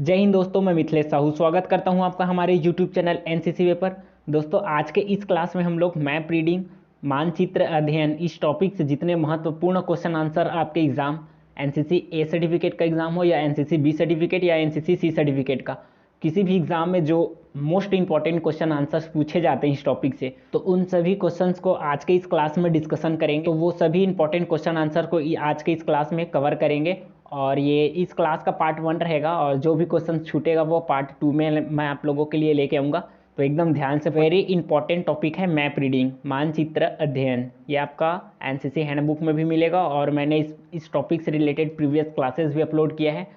जय हिंद दोस्तों, मैं मिथिलेश साहू स्वागत करता हूं आपका हमारे यूट्यूब चैनल एनसीसी वे पर। दोस्तों, आज के इस क्लास में हम लोग मैप रीडिंग, मानचित्र अध्ययन, इस टॉपिक से जितने महत्वपूर्ण क्वेश्चन आंसर आपके एग्जाम एनसीसी ए सर्टिफिकेट का एग्जाम हो या एनसीसी बी सर्टिफिकेट या एनसीसी सी सर्टिफिकेट का, किसी भी एग्जाम में जो मोस्ट इंपॉर्टेंट क्वेश्चन आंसर्स पूछे जाते हैं इस टॉपिक से, तो उन सभी क्वेश्चंस को आज के इस क्लास में डिस्कशन करेंगे। तो वो सभी इंपॉर्टेंट क्वेश्चन आंसर को आज के इस क्लास में कवर करेंगे और ये इस क्लास का पार्ट 1 रहेगा और जो भी क्वेश्चन छूटेगा वो पार्ट 2 में मैं आप लोगों के लिए लेके आऊँगा। तो एकदम ध्यान से, वेरी इंपॉर्टेंट टॉपिक है मैप रीडिंग, मानचित्र अध्ययन। ये आपका एनसीसी हैंडबुक में भी मिलेगा और मैंने इस टॉपिक से रिलेटेड प्रीवियस क्लासेस भी अपलोड किया है।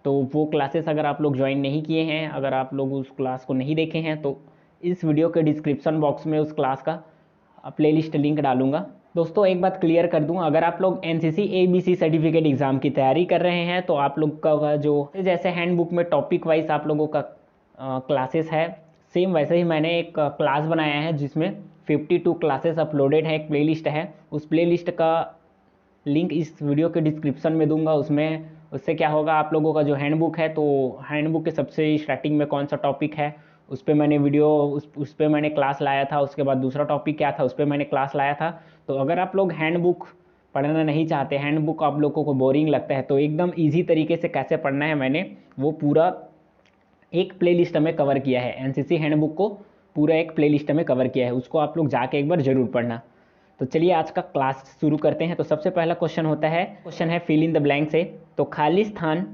तो वो क्लासेस अगर आप लोग ज्वाइन नहीं किए हैं, अगर आप लोग उस क्लास को नहीं देखे हैं, तो इस वीडियो के डिस्क्रिप्शन बॉक्स में उस क्लास का प्लेलिस्ट लिंक डालूंगा। दोस्तों, एक बात क्लियर कर दूं, अगर आप लोग एनसीसी एबीसी सर्टिफिकेट एग्जाम की तैयारी कर रहे हैं तो आप लोग का जो जैसे हैंडबुक में टॉपिक वाइज आप लोगों का क्लासेस है, सेम वैसे ही मैंने एक क्लास बनाया है जिसमें 52 क्लासेस अपलोडेड है, एक प्लेलिस्ट है। उस प्लेलिस्ट का लिंक इस वीडियो के डिस्क्रिप्शन में दूंगा। उससे क्या होगा, आप लोगों का जो हैंडबुक है, तो हैंडबुक के सबसे स्टार्टिंग में कौन सा टॉपिक है उस पर मैंने वीडियो उस पर मैंने क्लास लाया था। उसके बाद दूसरा टॉपिक क्या था उस पर मैंने क्लास लाया था। तो अगर आप लोग हैंडबुक पढ़ना नहीं चाहते, हैंडबुक आप लोगों को बोरिंग लगता है, तो एकदम ईजी तरीके से कैसे पढ़ना है मैंने वो पूरा एक प्लेलिस्ट में कवर किया है। एनसीसी हैंडबुक को पूरा एक प्लेलिस्ट में कवर किया है, उसको आप लोग जाके एक बार जरूर पढ़ना। तो चलिए आज का क्लास शुरू करते हैं। तो सबसे पहला क्वेश्चन है फिल इन द ब्लैंक से। तो खाली स्थान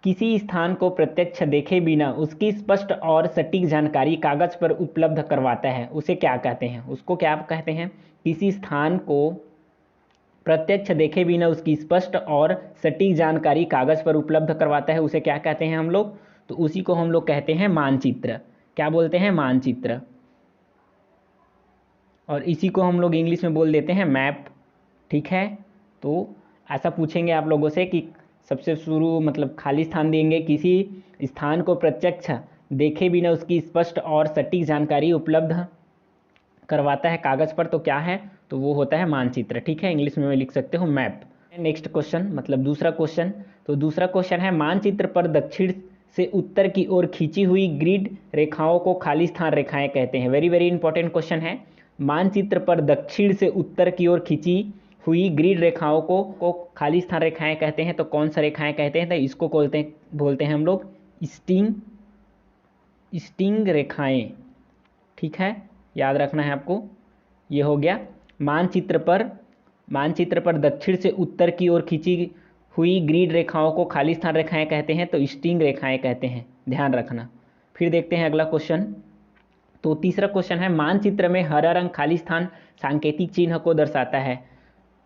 किसी स्थान को प्रत्यक्ष देखे बिना उसकी स्पष्ट और सटीक जानकारी कागज पर उपलब्ध करवाता है, उसे क्या कहते हैं? उसको क्या कहते हैं? किसी स्थान को प्रत्यक्ष देखे बिना उसकी स्पष्ट और सटीक जानकारी कागज पर उपलब्ध करवाता है, उसे क्या कहते हैं हम लोग? तो उसी को हम लोग कहते हैं मानचित्र। क्या बोलते हैं? मानचित्र। और इसी को हम लोग इंग्लिश में बोल देते हैं मैप। ठीक है, तो ऐसा पूछेंगे आप लोगों से कि सबसे शुरू मतलब खाली स्थान देंगे, किसी स्थान को प्रत्यक्ष देखे बिना उसकी स्पष्ट और सटीक जानकारी उपलब्ध करवाता है कागज पर, तो क्या है? तो वो होता है मानचित्र। ठीक है, इंग्लिश में मैं लिख सकते हो मैप। नेक्स्ट क्वेश्चन मतलब दूसरा क्वेश्चन। तो दूसरा क्वेश्चन है, मानचित्र पर दक्षिण से उत्तर की ओर खींची हुई ग्रिड रेखाओं को खाली स्थान रेखाएं कहते हैं। वेरी वेरी इंपॉर्टेंट क्वेश्चन है। मानचित्र पर दक्षिण से उत्तर की ओर खींची हुई ग्रिड रेखाओं को खाली स्थान रेखाएं कहते हैं। तो कौन सा रेखाएं कहते हैं? तो इसको बोलते हैं हम लोग स्टिंग रेखाएं। ठीक है, याद रखना है आपको। ये हो गया मानचित्र पर दक्षिण से उत्तर की ओर खींची हुई ग्रिड रेखाओं को खाली स्थान रेखाएं कहते हैं, तो स्टिंग रेखाएं कहते हैं, ध्यान रखना। फिर देखते हैं अगला क्वेश्चन। तो तीसरा क्वेश्चन है, मानचित्र में हरा रंग खाली स्थान सांकेतिक चिन्ह को दर्शाता है।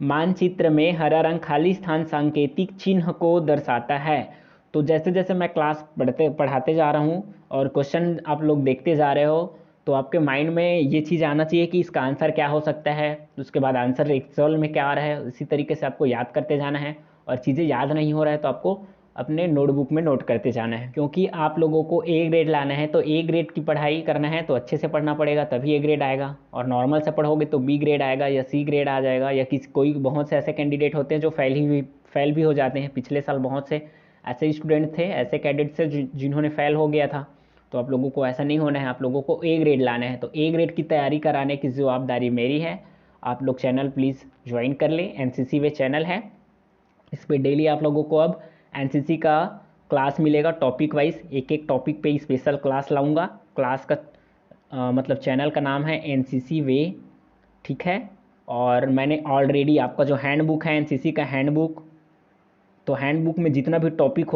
मानचित्र में हरा रंग खाली स्थान सांकेतिक चिन्ह को दर्शाता है। तो जैसे जैसे मैं क्लास पढ़ाते जा रहा हूँ और क्वेश्चन आप लोग देखते जा रहे हो, तो आपके माइंड में ये चीज़ आना चाहिए कि इसका आंसर क्या हो सकता है, उसके बाद आंसर एक्चुअल में क्या आ रहा है। इसी तरीके से आपको याद करते जाना है, और चीज़ें याद नहीं हो रहा है तो आपको अपने नोटबुक में नोट करते जाना है, क्योंकि आप लोगों को ए ग्रेड लाना है। तो ए ग्रेड की पढ़ाई करना है तो अच्छे से पढ़ना पड़ेगा, तभी ए ग्रेड आएगा। और नॉर्मल से पढ़ोगे तो बी ग्रेड आएगा या सी ग्रेड आ जाएगा, या कोई बहुत से ऐसे कैंडिडेट होते हैं जो फेल भी हो जाते हैं। पिछले साल बहुत से ऐसे स्टूडेंट थे, ऐसे कैडेट्स थे जिन्होंने फेल हो गया था। तो आप लोगों को ऐसा नहीं होना है, आप लोगों को ए ग्रेड लाना है। तो ए ग्रेड की तैयारी कराने की जवाबदारी मेरी है। आप लोग चैनल प्लीज़ ज्वाइन कर लें, एनसीसी वे चैनल है, इस पर डेली आप लोगों को अब एनसीसी का क्लास मिलेगा टॉपिक वाइज। एक एक टॉपिक पे स्पेशल क्लास लाऊंगा। क्लास का मतलब चैनल का नाम है एनसीसी वे। ठीक है, और मैंने ऑलरेडी आपका जो हैंडबुक है एनसीसी का हैंडबुक, तो हैंडबुक में जितना भी टॉपिक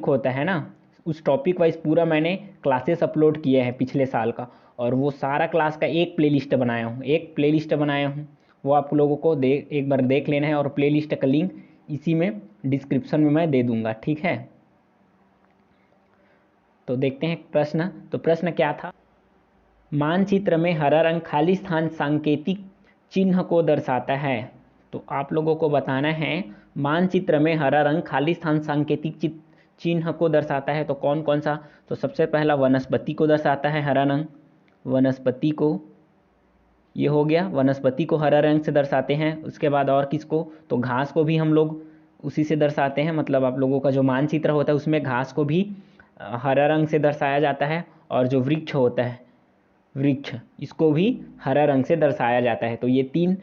होता है ना, उस टॉपिक वाइज पूरा मैंने क्लासेस अपलोड किए हैं पिछले साल का, और वो सारा क्लास का एक प्लेलिस्ट बनाया हूँ। वो आप लोगों को एक बार देख लेना है, और प्लेलिस्ट का लिंक इसी में डिस्क्रिप्शन में मैं दे दूंगा। ठीक है, तो देखते हैं प्रश्न। तो प्रश्न क्या था? मानचित्र में हरा रंग खाली स्थान सांकेतिक चिन्ह को दर्शाता है। तो आप लोगों को बताना है मानचित्र में हरा रंग खाली स्थान सांकेतिक चिन्ह को दर्शाता है, तो कौन कौन सा? तो सबसे पहला वनस्पति को दर्शाता है हरा रंग, वनस्पति को, ये हो गया, वनस्पति को हरा रंग से दर्शाते हैं। उसके बाद और किसको? तो घास को भी हम लोग उसी से दर्शाते हैं। मतलब आप लोगों का जो मानचित्र होता है उसमें घास को भी हरा रंग से दर्शाया जाता है, और जो वृक्ष होता है, वृक्ष, इसको भी हरा रंग से दर्शाया जाता है। तो ये तीन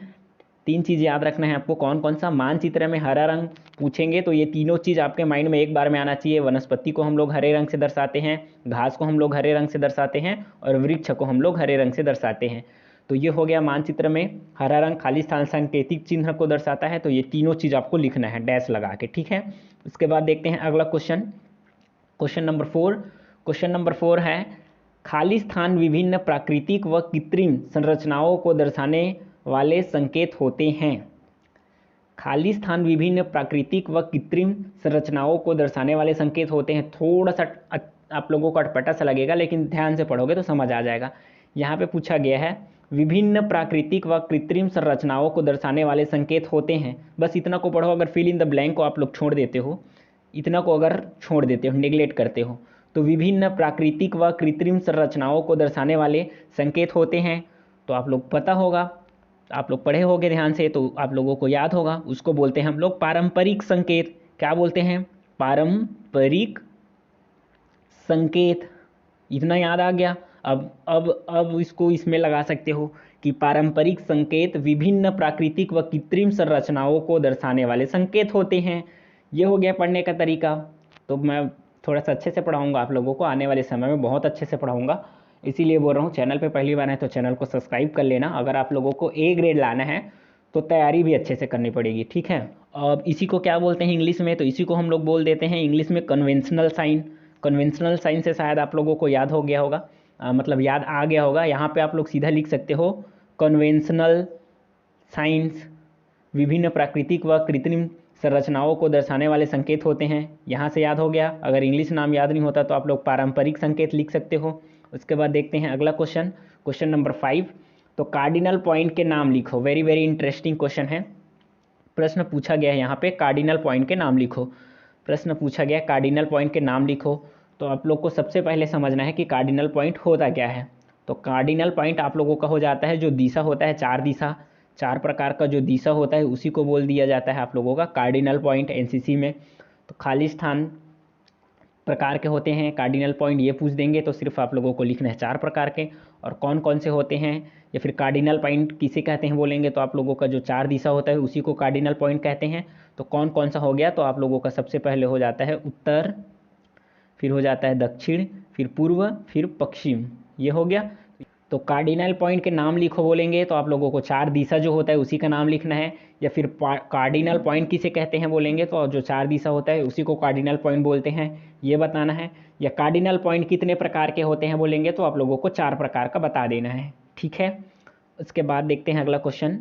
तीन चीज़ याद रखना है आपको। कौन कौन सा? मानचित्र में हरा रंग पूछेंगे तो ये तीनों चीज़ आपके माइंड में एक बार में आना चाहिए। वनस्पति को हम लोग हरे रंग से दर्शाते हैं, घास को हम लोग हरे रंग से दर्शाते हैं, और वृक्ष को हम लोग हरे रंग से दर्शाते हैं। तो ये हो गया मानचित्र में हरा रंग खाली स्थान सांकेतिक चिन्ह को दर्शाता है। तो ये तीनों चीज़ आपको लिखना है डैश लगा के, ठीक है। उसके बाद देखते हैं अगला question, question number 4। Question number 4 है, खाली स्थान विभिन्न प्राकृतिक व कृत्रिम संरचनाओं को दर्शाने वाले संकेत होते हैं। खाली स्थान विभिन्न प्राकृतिक व कृत्रिम संरचनाओं को दर्शाने वाले संकेत होते हैं। थोड़ा सा आप लोगों को अटपटा सा लगेगा, लेकिन ध्यान से पढ़ोगे तो समझ आ जाएगा। यहाँ पे पूछा गया है विभिन्न प्राकृतिक व कृत्रिम संरचनाओं को दर्शाने वाले संकेत होते हैं। बस इतना को पढ़ो। अगर फिल इन द ब्लैंक को आप लोग छोड़ देते हो, इतना को अगर छोड़ देते हो, नेग्लेक्ट करते हो, तो विभिन्न प्राकृतिक व कृत्रिम संरचनाओं को दर्शाने वाले संकेत होते हैं। तो आप लोग पता होगा, आप लोग पढ़े होंगे ध्यान से, तो आप लोगों को याद होगा। उसको बोलते हैं हम लोग पारंपरिक संकेत। क्या बोलते हैं? पारंपरिक संकेत। इतना याद आ गया। अब इसको इसमें लगा सकते हो कि पारंपरिक संकेत विभिन्न प्राकृतिक व कृत्रिम संरचनाओं को दर्शाने वाले संकेत होते हैं। ये हो गया पढ़ने का तरीका। तो मैं थोड़ा सा अच्छे से पढ़ाऊंगा आप लोगों को, आने वाले समय में बहुत अच्छे से पढ़ाऊंगा। इसीलिए बोल रहा हूँ, चैनल पे पहली बार है तो चैनल को सब्सक्राइब कर लेना। अगर आप लोगों को ए ग्रेड लाना है तो तैयारी भी अच्छे से करनी पड़ेगी, ठीक है। अब इसी को क्या बोलते हैं इंग्लिश में? तो इसी को हम लोग बोल देते हैं इंग्लिश में कन्वेंशनल साइन। कन्वेंशनल साइन से शायद आप लोगों को याद हो गया होगा, मतलब याद आ गया होगा। यहाँ पे आप लोग सीधा लिख सकते हो कन्वेंशनल साइंस विभिन्न प्राकृतिक व कृत्रिम संरचनाओं को दर्शाने वाले संकेत होते हैं। यहाँ से याद हो गया। अगर इंग्लिश नाम याद नहीं होता तो आप लोग पारंपरिक संकेत लिख सकते हो। उसके बाद देखते हैं अगला क्वेश्चन, क्वेश्चन नंबर 5। तो कार्डिनल पॉइंट के नाम लिखो। वेरी वेरी इंटरेस्टिंग क्वेश्चन है। प्रश्न पूछा गया है यहाँ पे कार्डिनल पॉइंट के नाम लिखो। प्रश्न पूछा गया कार्डिनल पॉइंट के नाम लिखो। तो आप लोग को सबसे पहले समझना है कि कार्डिनल पॉइंट होता क्या है। तो कार्डिनल पॉइंट आप लोगों का हो जाता है जो दिशा होता है, चार दिशा, चार प्रकार का जो दिशा होता है उसी को बोल दिया जाता है आप लोगों का कार्डिनल पॉइंट एनसीसी में। तो खाली स्थान प्रकार के होते हैं कार्डिनल पॉइंट, ये पूछ देंगे तो सिर्फ आप लोगों को लिखना है चार प्रकार के। और कौन कौन से होते हैं या फिर कार्डिनल पॉइंट किसे कहते हैं बोलेंगे तो आप लोगों का जो चार दिशा होता है उसी को कार्डिनल पॉइंट कहते हैं। तो कौन कौन सा हो गया? तो आप लोगों का सबसे पहले हो जाता है उत्तर, फिर हो जाता है दक्षिण, फिर पूर्व, फिर पश्चिम। ये हो गया। तो कार्डिनल पॉइंट के नाम लिखो बोलेंगे तो आप लोगों को चार दिशा जो होता है उसी का नाम लिखना है। या फिर कार्डिनल पॉइंट किसे कहते हैं बोलेंगे तो जो चार दिशा होता है उसी को कार्डिनल पॉइंट बोलते हैं, ये बताना है। या कार्डिनल पॉइंट कितने प्रकार के होते हैं बोलेंगे तो आप लोगों को चार प्रकार का बता देना है, ठीक है। उसके बाद देखते हैं अगला क्वेश्चन,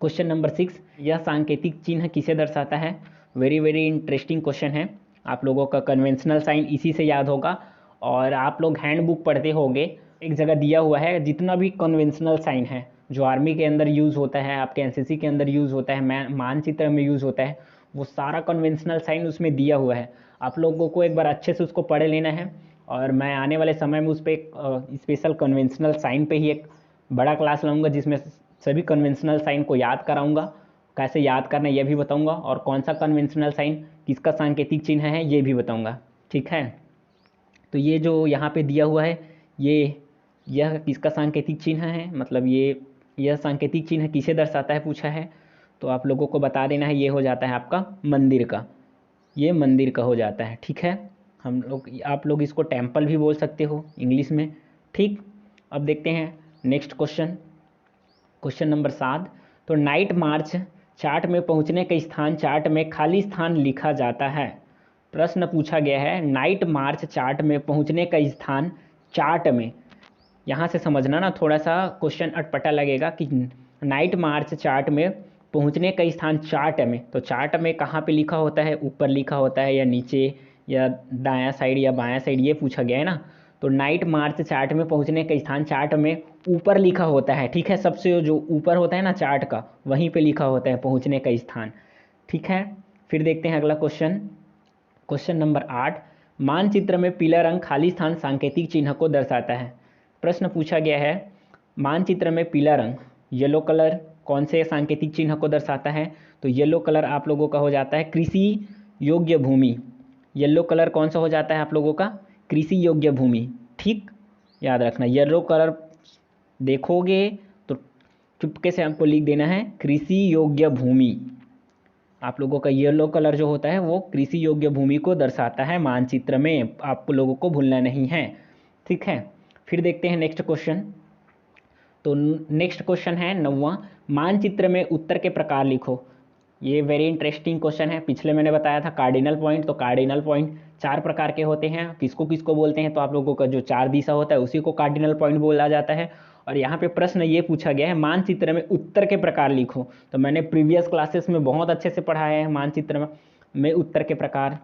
क्वेश्चन नंबर 6। यह सांकेतिक चिन्ह किसे दर्शाता है? वेरी वेरी इंटरेस्टिंग क्वेश्चन है। आप लोगों का कन्वेंशनल साइन इसी से याद होगा। और आप लोग हैंड बुक पढ़ते होंगे, एक जगह दिया हुआ है जितना भी कन्वेंशनल साइन है जो आर्मी के अंदर यूज़ होता है, आपके एनसीसी के अंदर यूज़ होता है, मानचित्र में यूज़ होता है, वो सारा कन्वेंशनल साइन उसमें दिया हुआ है। आप लोगों को एक बार अच्छे से उसको पढ़ लेना है। और मैं आने वाले समय में उस पर एक स्पेशल कन्वेंशनल साइन पे ही एक बड़ा क्लास लाऊंगा जिसमें सभी कन्वेंशनल साइन को याद कराऊंगा, कैसे याद करना है ये भी बताऊंगा, और कौन सा कन्वेंशनल साइन किसका सांकेतिक चिन्ह है ये भी बताऊंगा, ठीक है। तो ये जो यहाँ पे दिया हुआ है यह किसका सांकेतिक चिन्ह है, मतलब यह सांकेतिक चिन्ह किसे दर्शाता है पूछा है। तो आप लोगों को बता देना है, ये हो जाता है आपका मंदिर का, ये मंदिर का हो जाता है, ठीक है। आप लोग इसको टेम्पल भी बोल सकते हो इंग्लिश में, ठीक। अब देखते हैं नेक्स्ट क्वेश्चन, क्वेश्चन नंबर 7। तो नाइट मार्च चार्ट में पहुंचने का स्थान चार्ट में खाली स्थान लिखा जाता है। प्रश्न पूछा गया है नाइट मार्च चार्ट में पहुंचने का स्थान चार्ट में। यहाँ से समझना ना, थोड़ा सा क्वेश्चन अटपटा लगेगा कि नाइट मार्च चार्ट में पहुंचने का स्थान चार्ट में, तो चार्ट में कहाँ पे लिखा होता है, ऊपर लिखा होता है या नीचे या दायां साइड या बायां साइड, ये पूछा गया है ना। तो नाइट मार्च चार्ट में पहुंचने का स्थान चार्ट में ऊपर लिखा होता है, ठीक है। सबसे जो ऊपर होता है ना चार्ट का, वहीं पे लिखा होता है पहुंचने का स्थान, ठीक है। फिर देखते हैं अगला क्वेश्चन, क्वेश्चन नंबर 8। मानचित्र में पीला रंग खाली स्थान सांकेतिक चिन्ह को दर्शाता है। प्रश्न पूछा गया है मानचित्र में पीला रंग, येलो कलर, कौन से सांकेतिक चिन्ह को दर्शाता है? तो येलो कलर आप लोगों का हो जाता है कृषि योग्य भूमि। येलो कलर कौन सा हो जाता है आप लोगों का? कृषि योग्य भूमि। ठीक, याद रखना, येलो कलर देखोगे तो चुपके से आपको लिख देना है कृषि योग्य भूमि। आप लोगों का येलो कलर जो होता है वो कृषि योग्य भूमि को दर्शाता है मानचित्र में, आप लोगों को भूलना नहीं है। ठीक है, फिर देखते हैं नेक्स्ट क्वेश्चन। तो नेक्स्ट क्वेश्चन है 9वां, मानचित्र में उत्तर के प्रकार लिखो। ये वेरी इंटरेस्टिंग क्वेश्चन है। पिछले मैंने बताया था कार्डिनल पॉइंट, तो कार्डिनल पॉइंट 4 प्रकार के होते हैं। किसको किसको बोलते हैं? तो आप लोगों का जो 4 दिशा होता है उसी को कार्डिनल पॉइंट बोला जाता है। और यहाँ पे प्रश्न ये पूछा गया है मानचित्र में उत्तर के प्रकार लिखो। तो मैंने प्रीवियस क्लासेस में बहुत अच्छे से पढ़ाया है मानचित्र में उत्तर के प्रकार।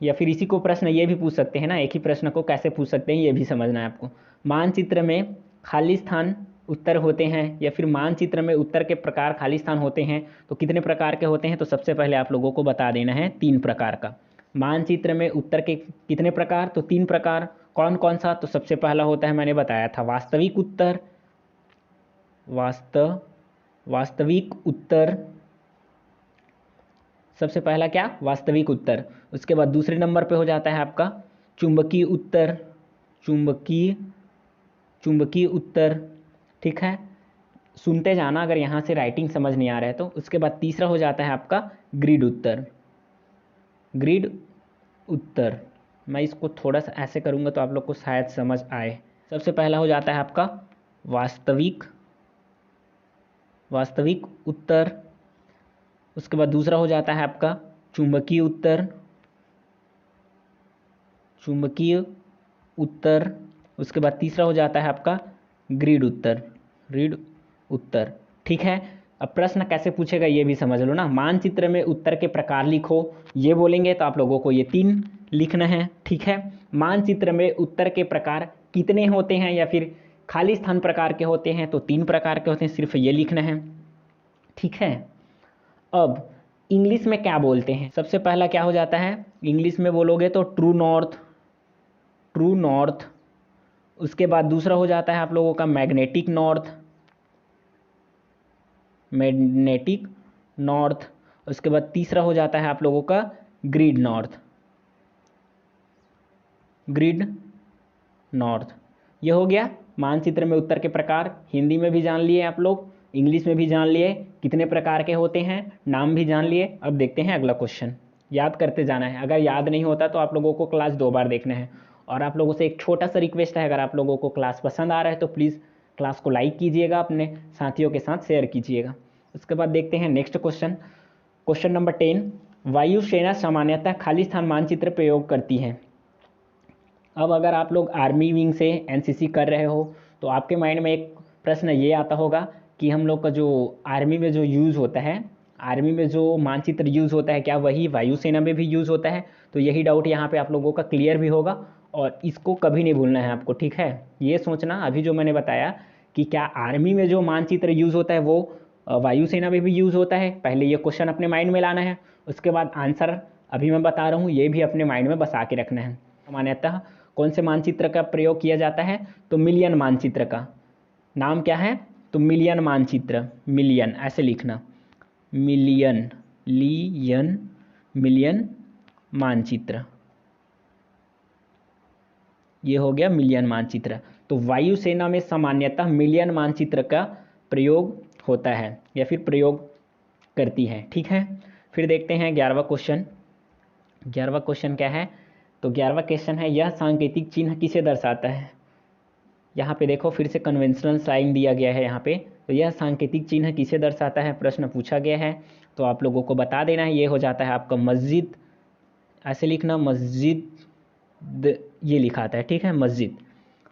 या फिर इसी को प्रश्न ये भी पूछ सकते हैं ना, एक ही प्रश्न को कैसे पूछ सकते हैं ये भी समझना है आपको। मानचित्र में खाली स्थान उत्तर होते हैं, या फिर मानचित्र में उत्तर के प्रकार खाली स्थान होते हैं तो कितने प्रकार के होते हैं? तो सबसे पहले आप लोगों को बता देना है 3 प्रकार का। मानचित्र में उत्तर के कितने प्रकार? तो 3 प्रकार। कौन कौन सा? तो सबसे पहला होता है, मैंने बताया था, वास्तविक उत्तर। वास्तविक उत्तर सबसे पहला क्या? वास्तविक उत्तर। उसके बाद दूसरे नंबर पे हो जाता है आपका चुंबकीय उत्तर। चुंबकीय उत्तर, ठीक है, सुनते जाना अगर यहाँ से राइटिंग समझ नहीं आ रहा है तो। उसके बाद तीसरा हो जाता है आपका ग्रिड उत्तर। ग्रिड उत्तर, मैं इसको थोड़ा सा ऐसे करूँगा तो आप लोग को शायद समझ आए। सबसे पहला हो जाता है आपका वास्तविक उत्तर। उसके बाद दूसरा हो जाता है आपका चुंबकीय उत्तर। उसके बाद तीसरा हो जाता है आपका ग्रिड उत्तर। ठीक है, अब प्रश्न कैसे पूछेगा ये भी समझ लो ना। मानचित्र में उत्तर के प्रकार लिखो, ये बोलेंगे तो आप लोगों को ये 3 लिखना है। ठीक है, मानचित्र में उत्तर के प्रकार कितने होते हैं या फिर खाली स्थान प्रकार के होते हैं? तो 3 प्रकार के होते हैं, सिर्फ ये लिखना है। ठीक है, अब इंग्लिश में क्या बोलते हैं? सबसे पहला क्या हो जाता है इंग्लिश में बोलोगे तो ट्रू नॉर्थ। उसके बाद दूसरा हो जाता है आप लोगों का मैग्नेटिक नॉर्थ। उसके बाद तीसरा हो जाता है आप लोगों का ग्रिड नॉर्थ। ये हो गया मानचित्र में उत्तर के प्रकार। हिंदी में भी जान लिए आप लोग, इंग्लिश में भी जान लिए कितने प्रकार के होते हैं, नाम भी जान लिए। अब देखते हैं अगला क्वेश्चन, याद करते जाना है। अगर याद नहीं होता तो आप लोगों को क्लास 2 बार देखना है। और आप लोगों से एक छोटा सा रिक्वेस्ट है, अगर आप लोगों को क्लास पसंद आ रहा है तो प्लीज़ क्लास को लाइक कीजिएगा, अपने साथियों के साथ शेयर कीजिएगा। उसके बाद देखते हैं नेक्स्ट क्वेश्चन नंबर 10, वायुसेना सामान्यतः खाली स्थान मानचित्र प्रयोग करती है। अब अगर आप लोग आर्मी विंग से एनसीसी कर रहे हो तो आपके माइंड में एक प्रश्न ये आता होगा कि हम लोग का जो आर्मी में जो यूज़ होता है, आर्मी में जो मानचित्र यूज़ होता है, क्या वही वायुसेना में भी यूज़ होता है? तो यही डाउट यहाँ पे आप लोगों का क्लियर भी होगा, और इसको कभी नहीं भूलना है आपको। ठीक है, ये सोचना अभी जो मैंने बताया कि क्या आर्मी में जो मानचित्र यूज़ होता है वो वायुसेना में भी यूज़ होता है, पहले ये क्वेश्चन अपने माइंड में लाना है। उसके बाद आंसर अभी मैं बता रहा हूँ ये भी अपने माइंड में बसा के रखना है। सामान्यतः कौन से मानचित्र का प्रयोग किया जाता है? तो मिलियन मानचित्र का नाम क्या है? तो मिलियन मानचित्र, मिलियन ऐसे लिखना, मिलियन मानचित्र, ये हो गया मिलियन मानचित्र। तो वायुसेना में सामान्यतः मिलियन मानचित्र का प्रयोग होता है या फिर प्रयोग करती है। ठीक है, फिर देखते हैं 11वां क्वेश्चन क्या है? तो 11वां क्वेश्चन है, यह सांकेतिक चिन्ह किसे दर्शाता है? यहाँ पे देखो फिर से कन्वेंशनल साइन दिया गया है यहाँ पे। तो यह सांकेतिक चिन्ह किसे दर्शाता है प्रश्न पूछा गया है, तो आप लोगों को बता देना है। ये हो जाता है आपका मस्जिद, ऐसे लिखना मस्जिद, ये लिखा आता है। ठीक है, मस्जिद।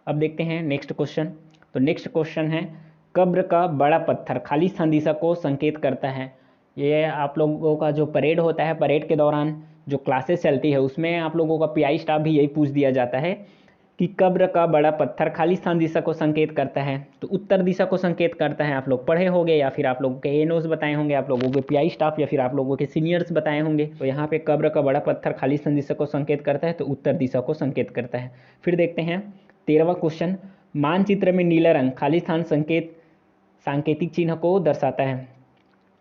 अब देखते हैं नेक्स्ट क्वेश्चन। तो नेक्स्ट क्वेश्चन है, कब्र का बड़ा पत्थर खाली स्थान दिशा को संकेत करता है। ये आप लोगों का जो परेड होता है, परेड के दौरान जो क्लासेस चलती है उसमें आप लोगों का पीआई स्टाफ भी यही पूछ दिया जाता है कि कब्र का बड़ा पत्थर खाली स्थान दिशा को संकेत करता है। तो उत्तर दिशा को संकेत करता है, आप लोग पढ़े होंगे या फिर आप लोगों के एनओस बताए होंगे, आप लोगों के पीआई स्टाफ या फिर आप लोगों के सीनियर्स बताए होंगे। तो यहाँ पे कब्र का बड़ा पत्थर खाली स्थान दिशा को संकेत करता है, तो उत्तर दिशा को संकेत करता है। फिर देखते हैं 13वां क्वेश्चन, मानचित्र में नीला रंग खाली स्थान संकेत सांकेतिक चिन्ह को दर्शाता है।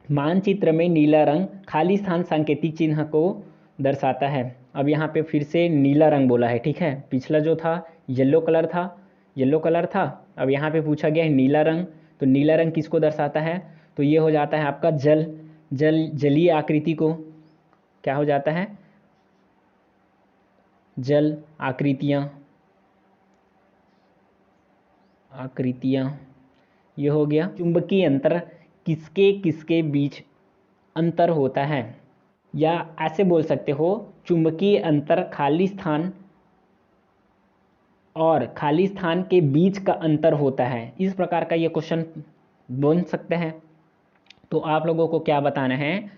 मानचित्र में नीला रंग खाली स्थान सांकेतिक चिन्ह को दर्शाता है। अब यहाँ पे फिर से नीला रंग बोला है, ठीक है। पिछला जो था येलो कलर था, अब यहाँ पे पूछा गया है नीला रंग। तो नीला रंग किसको दर्शाता है? तो ये हो जाता है आपका जलीय आकृति को, क्या हो जाता है? जल आकृतियाँ। ये हो गया। चुंबकीय अंतर किसके किसके बीच अंतर होता है, या ऐसे बोल सकते हो चुंबकीय अंतर खाली स्थान और खाली स्थान के बीच का अंतर होता है। इस प्रकार का ये क्वेश्चन बन सकते हैं। तो आप लोगों को क्या बताना है,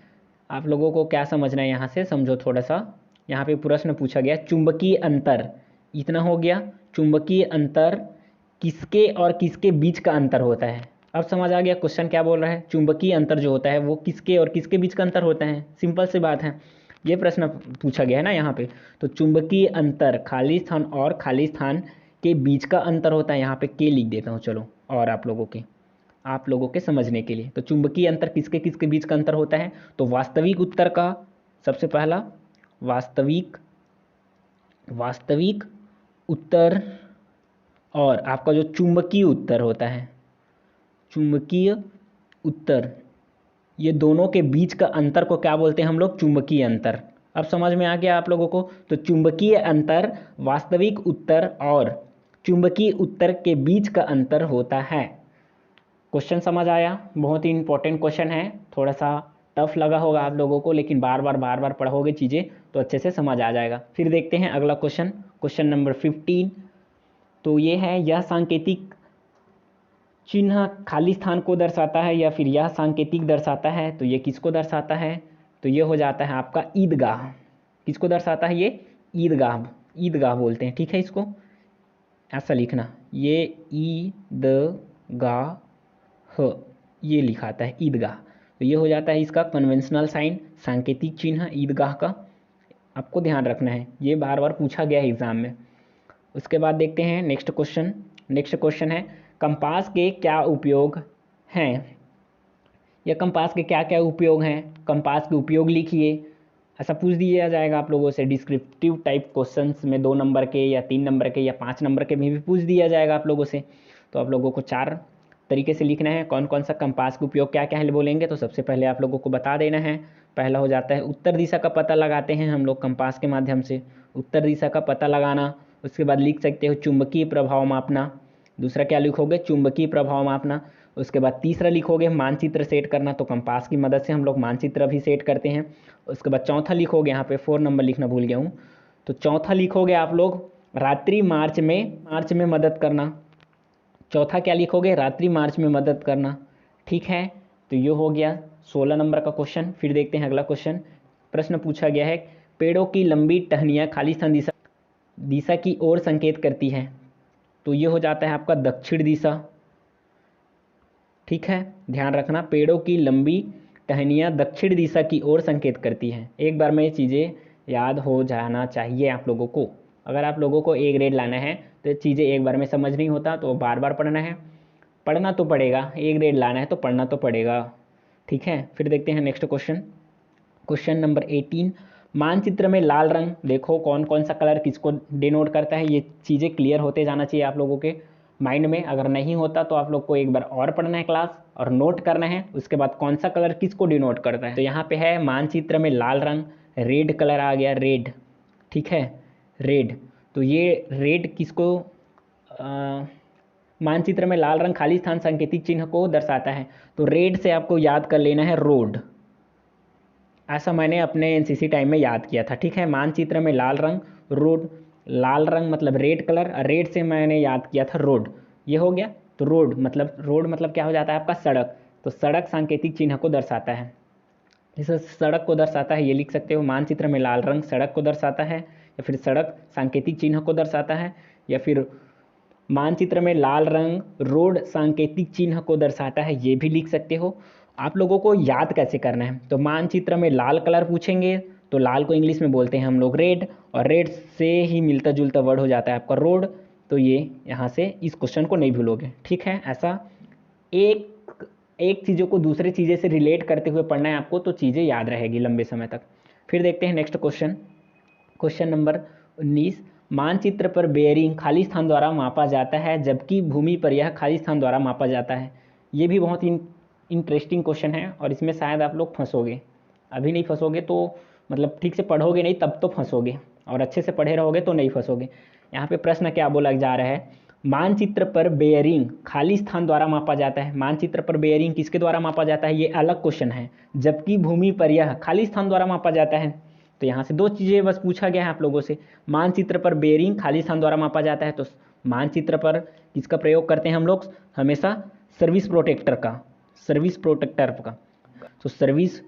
आप लोगों को क्या समझना है, यहाँ से समझो थोड़ा सा। यहाँ पे प्रश्न पूछा गया चुंबकीय अंतर, इतना हो गया। चुंबकीय अंतर किसके और किसके बीच का अंतर होता है। अब समझ आ गया क्वेश्चन क्या बोल रहा है। चुंबकीय अंतर जो होता है वो किसके और किसके बीच का अंतर होता है। सिंपल सी बात है, ये प्रश्न पूछा गया है ना यहाँ पे। तो चुंबकीय अंतर खाली स्थान और खाली स्थान के बीच का अंतर होता है। यहाँ पे के लिख देता हूँ चलो, और आप लोगों के समझने के लिए। तो चुंबकीय अंतर किसके किसके बीच का अंतर होता है। तो वास्तविक उत्तर का सबसे पहला वास्तविक उत्तर और आपका जो चुंबकीय उत्तर होता है, चुंबकीय उत्तर, ये दोनों के बीच का अंतर को क्या बोलते हैं हम लोग? चुंबकीय अंतर। अब समझ में आ गया आप लोगों को। तो चुंबकीय अंतर वास्तविक उत्तर और चुंबकीय उत्तर के बीच का अंतर होता है। क्वेश्चन समझ आया? बहुत ही इंपॉर्टेंट क्वेश्चन है। थोड़ा सा टफ लगा होगा आप लोगों को, लेकिन बार बार पढ़ोगे चीज़ें तो अच्छे से समझ आ जाएगा। फिर देखते हैं अगला क्वेश्चन नंबर 15। तो ये है, यह सांकेतिक चिन्ह खाली स्थान को दर्शाता है या फिर यह सांकेतिक दर्शाता है। तो ये किसको दर्शाता है? तो ये हो जाता है आपका ईदगाह। किसको दर्शाता है ये? ईदगाह बोलते हैं, ठीक है। इसको ऐसा लिखना, ये ईदगाह, ये लिखाता है ईदगाह। तो ये हो जाता है इसका कन्वेंशनल साइन, सांकेतिक चिन्ह ईदगाह का। आपको ध्यान रखना है, ये बार बार पूछा गया है एग्जाम में। उसके बाद देखते हैं नेक्स्ट क्वेश्चन है, कंपास के क्या उपयोग हैं, या कंपास के क्या क्या उपयोग हैं। कंपास के उपयोग लिखिए, ऐसा पूछ दिया जाएगा आप लोगों से। डिस्क्रिप्टिव टाइप क्वेश्चंस में 2 नंबर के या 3 नंबर के या 5 नंबर के में भी पूछ दिया जाएगा आप लोगों से। तो आप लोगों को 4 तरीके से लिखना है। कौन कौन सा कंपास के उपयोग क्या क्या है बोलेंगे। तो सबसे पहले आप लोगों को बता देना है, पहला हो जाता है उत्तर दिशा का पता लगाते हैं हम लोग कंपास के माध्यम से, उत्तर दिशा का पता लगाना। उसके बाद लिख सकते हो चुंबकीय प्रभाव मापना। दूसरा क्या लिखोगे? चुंबकीय प्रभाव मापना। उसके बाद तीसरा लिखोगे मानचित्र सेट करना। तो कंपास की मदद से हम लोग मानचित्र भी सेट करते हैं। उसके बाद चौथा लिखोगे, यहाँ पे 4 नंबर लिखना भूल गया हूँ। तो चौथा लिखोगे आप लोग रात्रि मार्च में मदद करना। चौथा क्या लिखोगे? रात्रि मार्च में मदद करना, ठीक है। तो ये हो गया 16 नंबर का क्वेश्चन। फिर देखते हैं अगला प्रश्न पूछा गया है, पेड़ों की लंबी टहनियाँ खाली स्थान दिशा की ओर संकेत करती हैं। तो ये हो जाता है आपका दक्षिण दिशा, ठीक है। ध्यान रखना, पेड़ों की लंबी टहनियाँ दक्षिण दिशा की ओर संकेत करती हैं। एक बार में ये चीज़ें याद हो जाना चाहिए आप लोगों को। अगर आप लोगों को A ग्रेड लाना है तो चीज़ें एक बार में समझ नहीं होता, तो बार बार पढ़ना है। पढ़ना तो पड़ेगा, A ग्रेड लाना है तो पढ़ना तो पड़ेगा, ठीक है। फिर देखते हैं नेक्स्ट क्वेश्चन नंबर 18। मानचित्र में लाल रंग, देखो कौन कौन सा कलर किसको डिनोट करता है। ये चीज़ें क्लियर होते जाना चाहिए आप लोगों के माइंड में। अगर नहीं होता तो आप लोग को एक बार और पढ़ना है क्लास और नोट करना है, उसके बाद कौन सा कलर किसको डिनोट करता है। तो यहाँ पे है मानचित्र में लाल रंग, रेड कलर आ गया, रेड, ठीक है, रेड। तो ये रेड किसको मानचित्र में लाल रंग खाली स्थान सांकेतिक चिन्ह को दर्शाता है। तो रेड से आपको याद कर लेना है रोड। ऐसा मैंने अपने एनसीसी टाइम में याद किया था, ठीक है। मानचित्र में लाल रंग, रोड, लाल रंग मतलब रेड कलर, रेड से मैंने याद किया था रोड। ये हो गया। तो रोड मतलब क्या हो जाता है आपका? सड़क। तो सड़क सांकेतिक चिन्ह को दर्शाता है, इस सड़क को दर्शाता है, ये लिख सकते हो। मानचित्र में लाल रंग सड़क को दर्शाता है, या फिर सड़क सांकेतिक चिन्ह को दर्शाता है, या फिर मानचित्र में लाल रंग रोड सांकेतिक चिन्ह को दर्शाता है, ये भी लिख सकते हो। आप लोगों को याद कैसे करना है? तो मानचित्र में लाल कलर पूछेंगे तो लाल को इंग्लिश में बोलते हैं हम लोग रेड, और रेड से ही मिलता जुलता वर्ड हो जाता है आपका रोड। तो ये यहाँ से इस क्वेश्चन को नहीं भूलोगे, ठीक है। ऐसा एक एक चीज़ों को दूसरे चीज़ें से रिलेट करते हुए पढ़ना है आपको, तो चीज़ें याद रहेगी लंबे समय तक। फिर देखते हैं नेक्स्ट क्वेश्चन, क्वेश्चन नंबर 19। मानचित्र पर बेयरिंग खाली स्थान द्वारा मापा जाता है जबकि भूमि पर यह खाली स्थान द्वारा मापा जाता है। ये भी बहुत इंटरेस्टिंग क्वेश्चन है और इसमें शायद आप लोग फंसोगे। अभी नहीं फंसोगे तो मतलब ठीक से पढ़ोगे नहीं तब तो फंसोगे, और अच्छे से पढ़े रहोगे तो नहीं फंसोगे। यहाँ पे प्रश्न क्या बोला जा रहा है, मानचित्र पर बेयरिंग खाली स्थान द्वारा मापा जाता है। मानचित्र पर बेयरिंग किसके द्वारा मापा जाता है, ये अलग क्वेश्चन है। जबकि भूमि पर यह खाली स्थान द्वारा मापा जाता है। तो यहाँ से दो चीज़ें बस पूछा गया है आप लोगों से। मानचित्र पर बेयरिंग खाली स्थान द्वारा मापा जाता है, तो मानचित्र पर किसका प्रयोग करते हैं हम लोग हमेशा, सर्विस प्रोटेक्टर का, सर्विस प्रोटेक्टर का। तो सर्विस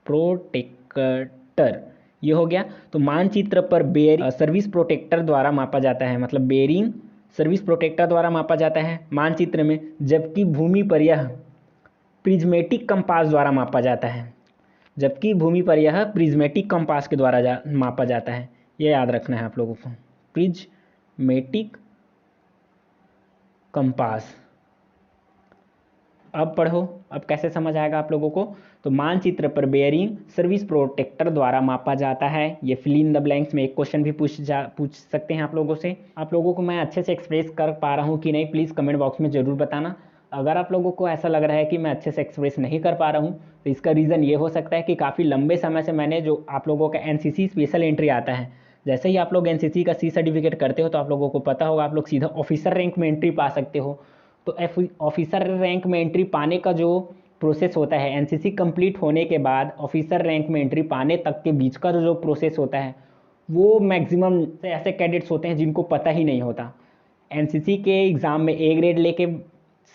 प्रोटेक्टर ये हो गया। तो मानचित्र पर बेयरिंग सर्विस प्रोटेक्टर द्वारा मापा जाता है, मतलब बेयरिंग सर्विस प्रोटेक्टर द्वारा मापा जाता है मानचित्र में, जबकि भूमि पर यह प्रिज्मेटिक कंपास द्वारा मापा जाता है। जबकि भूमि पर यह प्रिज्मेटिक कंपास के द्वारा मापा जाता है। ये याद रखना है आप लोगों को, प्रिज्मेटिक कंपास। अब पढ़ो, अब कैसे समझ आएगा आप लोगों को। तो मानचित्र पर बेयरिंग सर्विस प्रोटेक्टर द्वारा मापा जाता है। ये फिल इन द ब्लैंक्स में एक क्वेश्चन भी पूछ सकते हैं आप लोगों से। आप लोगों को मैं अच्छे से एक्सप्रेस कर पा रहा हूँ कि नहीं, प्लीज़ कमेंट बॉक्स में ज़रूर बताना। अगर आप लोगों को ऐसा लग रहा है कि मैं अच्छे से एक्सप्रेस नहीं कर पा रहा हूँ, तो इसका रीज़न ये हो सकता है कि काफ़ी लंबे समय से मैंने जो आप लोगों का एनसीसी स्पेशल एंट्री आता है, जैसे ही आप लोग एनसीसी का सी सर्टिफिकेट करते हो तो आप लोगों को पता होगा आप लोग सीधा ऑफिसर रैंक में एंट्री पा सकते हो। तो ऑफिसर रैंक में एंट्री पाने का जो प्रोसेस होता है, एनसीसी कंप्लीट होने के बाद ऑफिसर रैंक में एंट्री पाने तक के बीच का जो प्रोसेस होता है, वो मैक्सिमम ऐसे कैडेट्स होते हैं जिनको पता ही नहीं होता। एनसीसी के एग्ज़ाम में ए ग्रेड लेके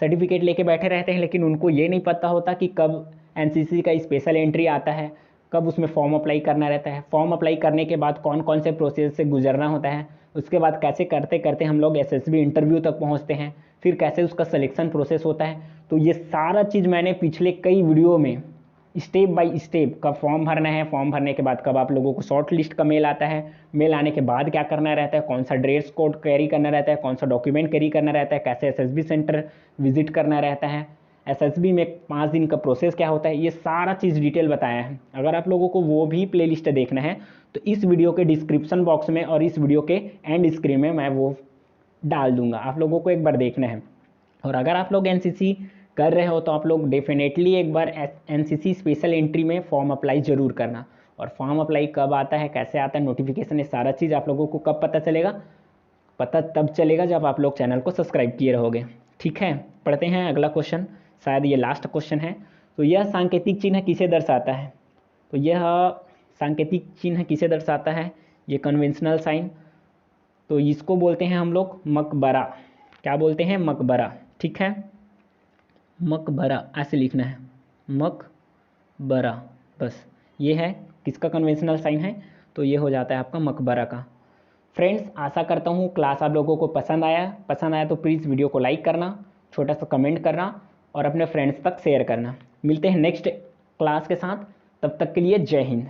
सर्टिफिकेट लेके बैठे रहते हैं, लेकिन उनको ये नहीं पता होता कि कब एनसीसी का स्पेशल एंट्री आता है, कब उसमें फॉर्म अप्लाई करना रहता है, फॉर्म अप्लाई करने के बाद कौन कौन से प्रोसेस से गुजरना होता है, उसके बाद कैसे करते करते हम लोग एसएसबी इंटरव्यू तक पहुंचते हैं, फिर कैसे उसका सिलेक्शन प्रोसेस होता है। तो ये सारा चीज़ मैंने पिछले कई वीडियो में स्टेप बाय स्टेप, कब फॉर्म भरना है, फॉर्म भरने के बाद कब आप लोगों को शॉर्ट लिस्ट का मेल आता है, मेल आने के बाद क्या करना रहता है, कौन सा ड्रेस कोड कैरी करना रहता है, कौन सा डॉक्यूमेंट कैरी करना रहता है, कैसे एसएसबी सेंटर विजिट करना रहता है, एसएसबी में 5 दिन का प्रोसेस क्या होता है, ये सारा चीज़ डिटेल बताया है। अगर आप लोगों को वो भी प्लेलिस्ट देखना है तो इस वीडियो के डिस्क्रिप्शन बॉक्स में और इस वीडियो के एंड स्क्रीन में मैं वो डाल दूंगा, आप लोगों को एक बार देखना है। और अगर आप लोग एनसीसी कर रहे हो तो आप लोग डेफिनेटली एक बार एनसीसी स्पेशल एंट्री में फॉर्म अप्लाई ज़रूर करना। और फॉर्म अप्लाई कब आता है, कैसे आता है, नोटिफिकेशन, ये सारा चीज़ आप लोगों को कब पता चलेगा, पता तब चलेगा जब आप लोग चैनल को सब्सक्राइब किए रहोगे। ठीक है, पढ़ते हैं अगला क्वेश्चन, शायद ये लास्ट क्वेश्चन है। तो यह सांकेतिक चिन्ह किसे दर्शाता है, तो यह सांकेतिक चिन्ह किसे दर्शाता है, ये कन्वेंशनल साइन। तो इसको बोलते हैं हम लोग मकबरा। क्या बोलते हैं, मकबरा। ठीक है, मकबरा ऐसे लिखना है, मकबरा, बस ये है किसका कन्वेंशनल साइन है, तो ये हो जाता है आपका मकबरा का। फ्रेंड्स, आशा करता हूँ क्लास आप लोगों को पसंद आया तो प्लीज़ वीडियो को लाइक करना, छोटा सा कमेंट करना और अपने फ्रेंड्स तक शेयर करना। मिलते हैं नेक्स्ट क्लास के साथ, तब तक के लिए जय हिंद।